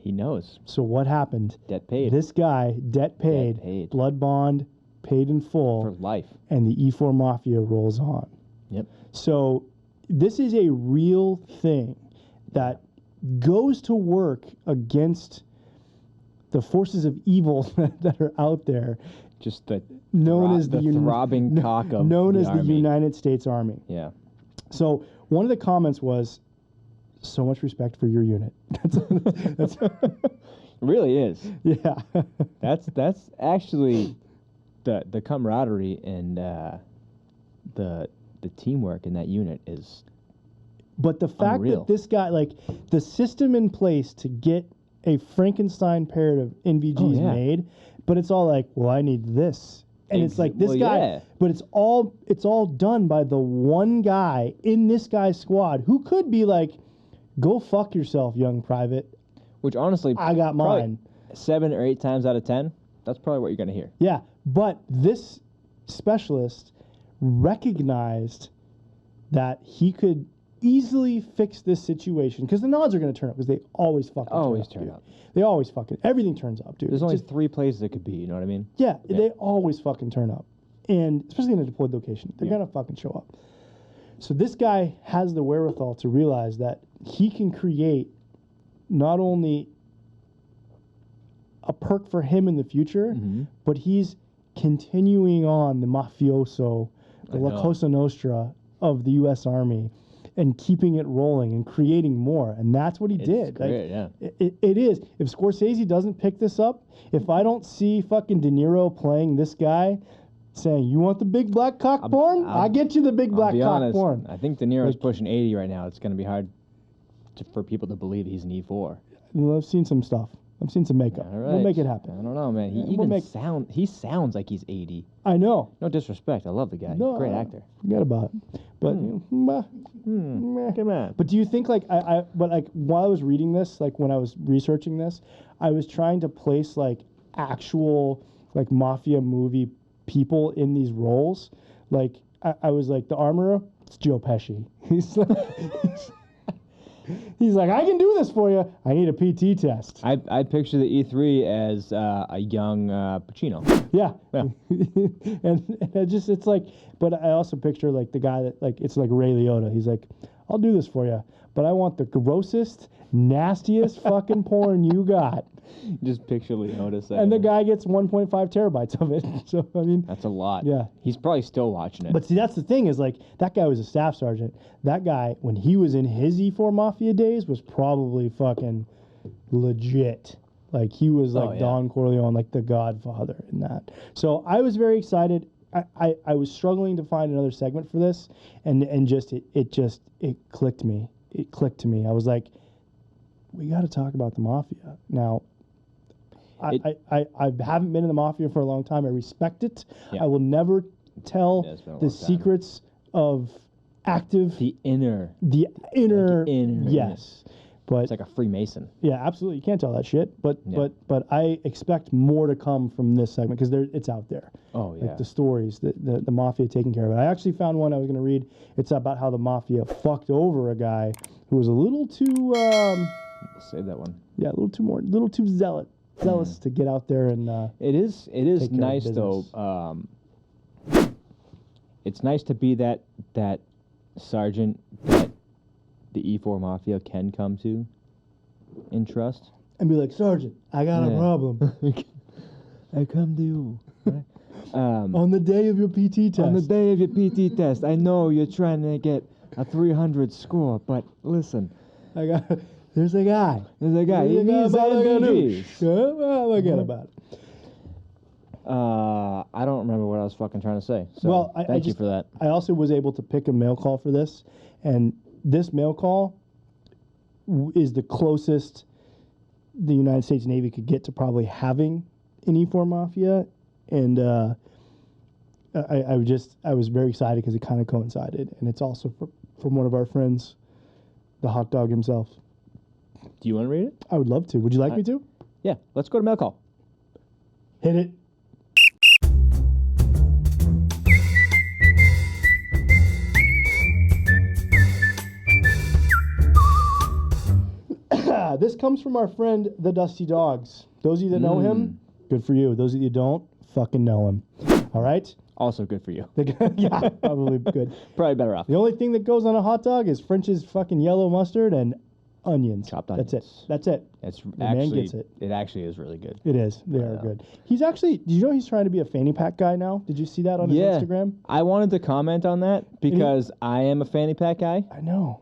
He knows. So what happened? Debt paid. This guy, debt paid. Blood bond, paid in full. For life. And the E4 Mafia rolls on. Yep. So this is a real thing that goes to work against the forces of evil that are out there. Just the throbbing cock of known the as Army. The United States Army. Yeah. So one of the comments was, "So much respect for your unit." That's It really is. Yeah. That's actually the camaraderie and the teamwork in that unit is. But the fact unreal. that this guy, like, the system in place to get a Frankenstein pair of NVGs made, but it's all like, well, I need this. And it's like this guy, but it's all done by the one guy in this guy's squad who could be like, go fuck yourself, young private. Which honestly, I got mine. 7 or 8 times out of 10, that's probably what you're going to hear. Yeah, but this specialist recognized that he could easily fix this situation, because the nods are going to turn up, because they always fucking turn up. They always fucking, everything turns up, dude. There's only 3 places it could be, you know what I mean? Yeah, they always fucking turn up. And especially in a deployed location, they're going to fucking show up. So this guy has the wherewithal to realize that he can create not only a perk for him in the future, but he's continuing on the mafioso, the La Cosa Nostra of the U.S. Army, and keeping it rolling and creating more. And that's what he did. Great, it is. If Scorsese doesn't pick this up, if I don't see fucking De Niro playing this guy saying, you want the big black cock porn? I'll get you the big black cock porn. I think De Niro's pushing 80 right now. It's going to be hard for people to believe he's an E4. Well, I've seen some stuff. I've seen some makeup. All right. We'll make it happen. I don't know, man. He sounds like he's 80. I know. No disrespect. I love the guy. No, Great actor. Forget about it. But Come on. But do you think while I was reading this, like when I was researching this, I was trying to place like actual like mafia movie people in these roles. Like I was like, the armorer, it's Joe Pesci. He's like, I can do this for you. I need a PT test. I picture the E3 as a young Pacino. Yeah. and it's like, but I also picture like the guy that like, it's like Ray Liotta. He's like, I'll do this for you, but I want the grossest, nastiest fucking porn you got. Just picture Liotta saying. And the guy gets 1.5 terabytes of it. So, I mean. That's a lot. Yeah. He's probably still watching it. But see, that's the thing is like, that guy was a staff sergeant. That guy, when he was in his E4 Mafia days, was probably fucking legit. Like, he was like Don Corleone, like the Godfather in that. So I was very excited. I was struggling to find another segment for this. And just, it clicked me. It clicked to me. I was like, we got to talk about the Mafia. Now, I haven't been in the Mafia for a long time. I respect it. Yeah. I will never tell the secrets of active. The inner. Yes. But it's like a Freemason. Yeah, absolutely. You can't tell that shit. But I expect more to come from this segment because it's out there. Oh, yeah. Like the stories, the Mafia taking care of it. I actually found one I was going to read. It's about how the Mafia fucked over a guy who was a little too... save that one. Yeah, a little too zealous to get out there and it is nice though. It's nice to be that sergeant that the E4 Mafia can come to and trust and be like, Sergeant, I got a problem. I come to you. Right? On the day of your PT test. On the day of your PT test, I know you're trying to get a 300 score, but listen, There's a guy. He needs NVGs. Forget about it. I don't remember what I was fucking trying to say. So well, thank you for that. I also was able to pick a mail call for this, and this mail call is the closest the United States Navy could get to probably having an E4 Mafia, and I was very excited because it kind of coincided, and it's also from one of our friends, the hot dog himself. Do you want to read it? I would love to. Would you like me to? Yeah, let's go to mail call. Hit it. This comes from our friend, the Dusty Dogs. Those of you that know him, good for you. Those of you that don't, fucking know him. All right? Also good for you. Yeah, probably good. Probably better off. The only thing that goes on a hot dog is French's fucking yellow mustard and onions. Chopped onions. That's it. Man gets it. It actually is really good. It is. They are good. He's actually, did you know he's trying to be a fanny pack guy now? Did you see that on his Instagram? I wanted to comment on that because I am a fanny pack guy. I know.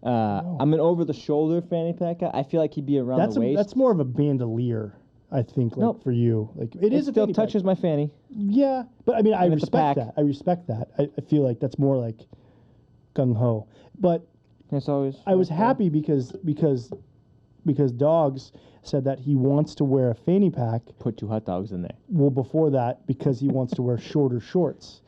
I'm an over-the-shoulder fanny pack guy. I feel like he'd be around the waist. That's more of a bandolier, I think, for you. Like it still touches my fanny. Yeah, but I mean, I respect that. I respect that. I feel like that's more like gung-ho. But it's always. I was happy because Dogs said that he wants to wear a fanny pack. Put 2 hot dogs in there. Well, before that, because he wants to wear shorter shorts.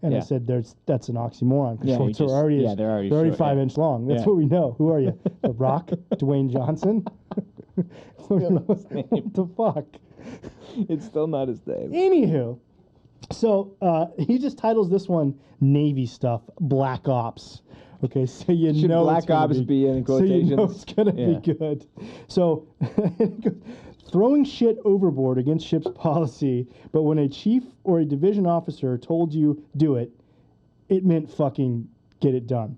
And I said, that's an oxymoron. Because shorts are already, they're already 5 inch long. That's what we know. Who are you? The Rock? Dwayne Johnson? What the fuck? It's still not his name. Anywho, So he just titles this one Navy Stuff, Black Ops. Okay, so you Should know Black it's gonna Ops be in So you know quotations? it's gonna be good. So throwing shit overboard against ship's policy, but when a chief or a division officer told you do it, it meant fucking get it done.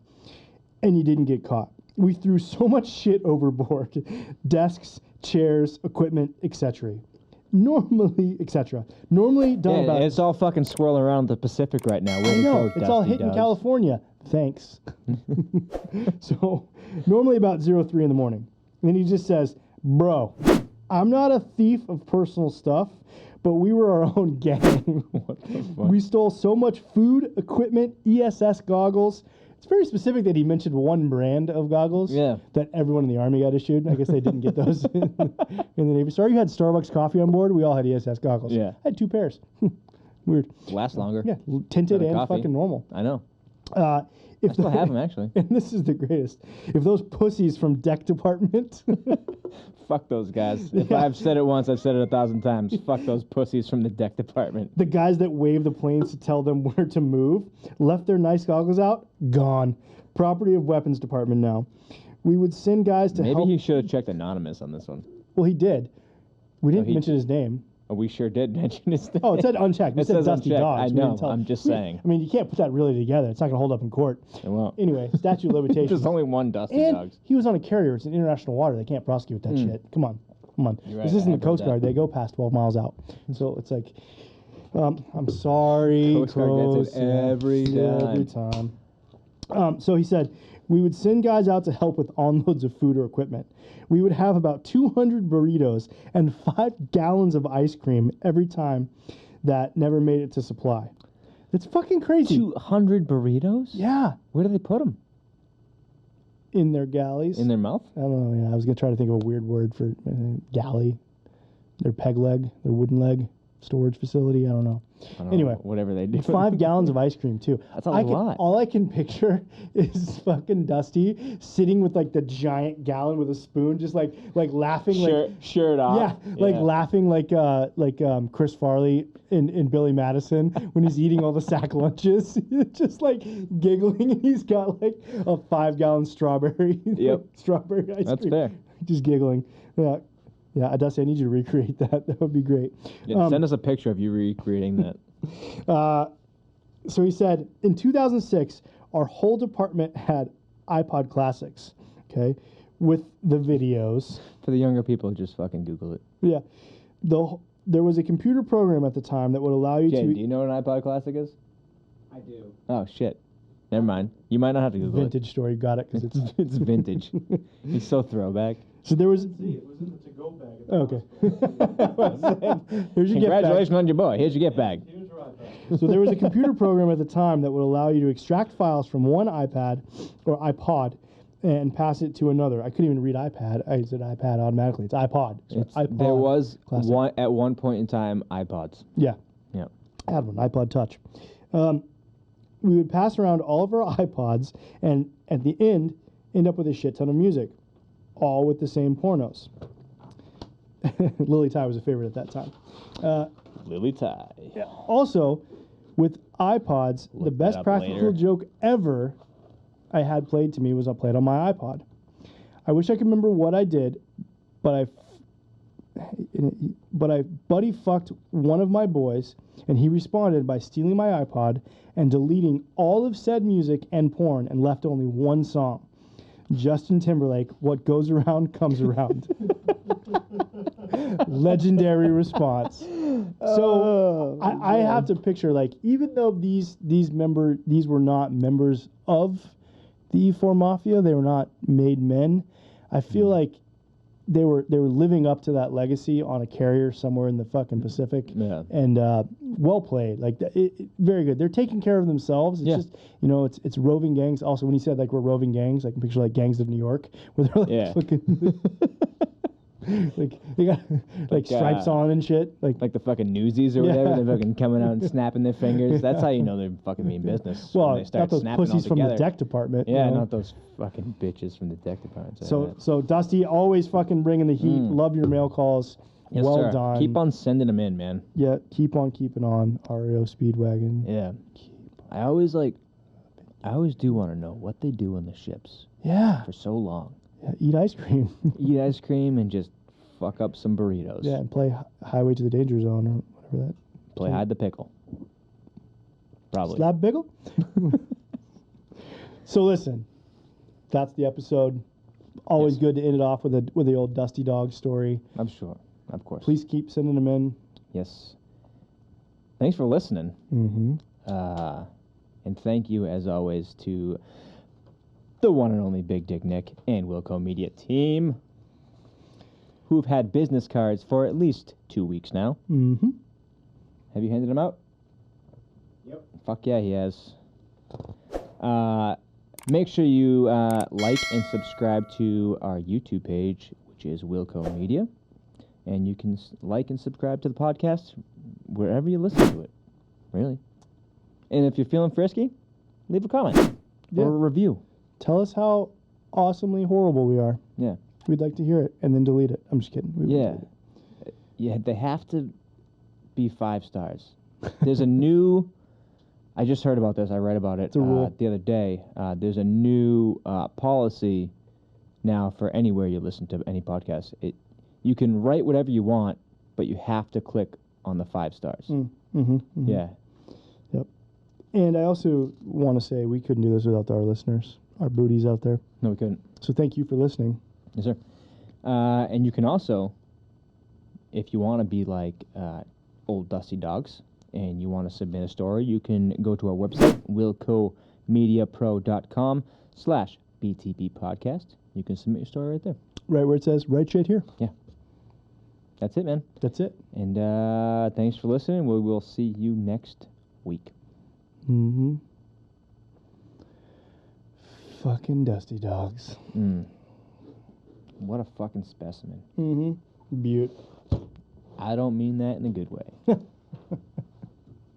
And you didn't get caught. We threw so much shit overboard. Desks, chairs, equipment, etc. Normally done about... it's all fucking swirling around the Pacific right now. I know, it's all hitting California. Thanks. So, normally about 03 in the morning. And he just says, bro, I'm not a thief of personal stuff, but we were our own gang. What the fuck? We stole so much food, equipment, ESS goggles. It's very specific that he mentioned one brand of goggles that everyone in the Army got issued. I guess they didn't get those in the Navy. Sorry, you had Starbucks coffee on board. We all had ESS goggles. Yeah. I had 2 pairs. Weird. Last longer. Yeah, tinted and coffee. fucking normal. I know. If I still have them, actually. And this is the greatest. If those pussies from deck department... Fuck those guys. If I've said it once, I've said it 1,000 times. Fuck those pussies from the deck department. The guys that wave the planes to tell them where to move, left their nice goggles out, gone. Property of weapons department now. We would send guys to help... Maybe he should have checked anonymous on this one. Well, he did. We didn't mention his name. Oh, we sure did mention his name. Oh, it said unchecked. It said Dusty unchecked. Dogs. I know. I'm just saying. I mean, you can't put that really together. It's not going to hold up in court. It won't. Anyway, statute of limitations. There's only one Dusty And Dogs. he was on a carrier. It's in international water. They can't prosecute that shit. Come on. You're This right, isn't I the Coast heard Guard. that. They go past 12 miles out. So it's like, I'm sorry. Coast Guard gets it every time. So he said, we would send guys out to help with onloads of food or equipment. We would have about 200 burritos and 5 gallons of ice cream every time that never made it to supply. It's fucking crazy. 200 burritos? Yeah. Where do they put them? In their galleys. In their mouth? I don't know. Yeah, I was going to try to think of a weird word for galley. Their peg leg, their wooden leg storage facility. I don't know. Anyway, whatever they do. 5 gallons of ice cream too. That's a lot. All I can picture is fucking Dusty sitting with like the giant gallon with a spoon, just like laughing, shirt off. Yeah, laughing like Chris Farley in Billy Madison when he's eating all the sack lunches, just like giggling, and he's got like a 5-gallon strawberry. Strawberry ice cream. That's fair. Just giggling. Yeah. Yeah, Dusty, I need you to recreate that. That would be great. Yeah, send us a picture of you recreating that. So he said, in 2006, our whole department had iPod Classics, okay, with the videos. For the younger people, just fucking Google it. Yeah. There was a computer program at the time that would allow you Jay, to... do you know what an iPod Classic is? I do. Oh, shit. Never mind. You might not have to Google Vintage story, got it, because it's... It's vintage. It's so throwback. So there was... See, it was in the to-go bag. Okay. Here's your gift bag. Congratulations on your boy. Here's your gift bag. Here's your iPad. So there was a computer program at the time that would allow you to extract files from one iPad or iPod and pass it to another. I couldn't even read iPad. I said iPad automatically. It's iPod. So iPod There was Classic. at one point in time iPods. Yeah. Yeah. I had one, iPod Touch. We would pass around all of our iPods and at the end up with a shit ton of music, all with the same pornos. Lily Ty was a favorite at that time. Lily Ty. Yeah. Also, with iPods, the Look best that up practical later. joke ever I had played to me was I played on my iPod. I wish I could remember what I did, but I buddy fucked one of my boys, and he responded by stealing my iPod and deleting all of said music and porn and left only one song. Justin Timberlake, What Goes Around Comes Around. Legendary response. So I have to picture, like, even though these were not members of the E4 Mafia, they were not made men, I feel like they were living up to that legacy on a carrier somewhere in the fucking Pacific. Yeah. And well played. Like, very good. They're taking care of themselves. It's just, it's roving gangs. Also, when he said, like, we're roving gangs, I can picture, like, Gangs of New York, where they're, like, fucking... like, they got, like stripes on and shit. Like the fucking newsies or whatever. They're fucking coming out and snapping their fingers. That's how you know they're fucking mean business. well, when they start not those snapping pussies all from the together. deck department. Yeah, you know? not those fucking bitches from the deck department. So Dusty, always fucking bringing the heat. Love your mail calls. Yes, well sir. done. Keep on sending them in, man. Yeah, keep on keeping on, REO Speedwagon. Yeah. I always do want to know what they do on the ships Yeah. for so long. Yeah, eat ice cream. Eat ice cream and just fuck up some burritos. Yeah, and play Highway to the Danger Zone or whatever that. Play hide the pickle. Probably. Slap Biggle? So listen, that's the episode. Always Yes. good to end it off with the old Dusty Dog story. I'm sure. Of course. Please keep sending them in. Yes. Thanks for listening. Mm-hmm. And thank you, as always, to the one and only Big Dick Nick and Wilco Media team, who've had business cards for at least 2 weeks now. Mm-hmm. Have you handed them out? Yep. Fuck yeah, he has. Make sure you like and subscribe to our YouTube page, which is Wilco Media. And you can like and subscribe to the podcast wherever you listen to it, really. And if you're feeling frisky, leave a comment or a review. Tell us how awesomely horrible we are. Yeah. We'd like to hear it, and then delete it. I'm just kidding. We would Yeah. delete it. Yeah, they have to be 5 stars. There's a new... I just heard about this. I read about it It's a rule. the other day. There's a new policy now for anywhere you listen to any podcast. You can write whatever you want, but you have to click on the 5 stars. Mm-hmm, mm-hmm. Yeah. Yep. And I also want to say we couldn't do this without our listeners, our booties out there. No, we couldn't. So thank you for listening. Yes, sir. And you can also, if you want to be like old Dusty Dogs and you want to submit a story, you can go to our website, wilcomediapro.com/BTP podcast. You can submit your story right there. Right where it says, right shit here. That's it, man. That's it. And thanks for listening. We will see you next week. Mm-hmm. Fucking Dusty Dogs. What a fucking specimen. Mm-hmm. Beaut. I don't mean that in a good way.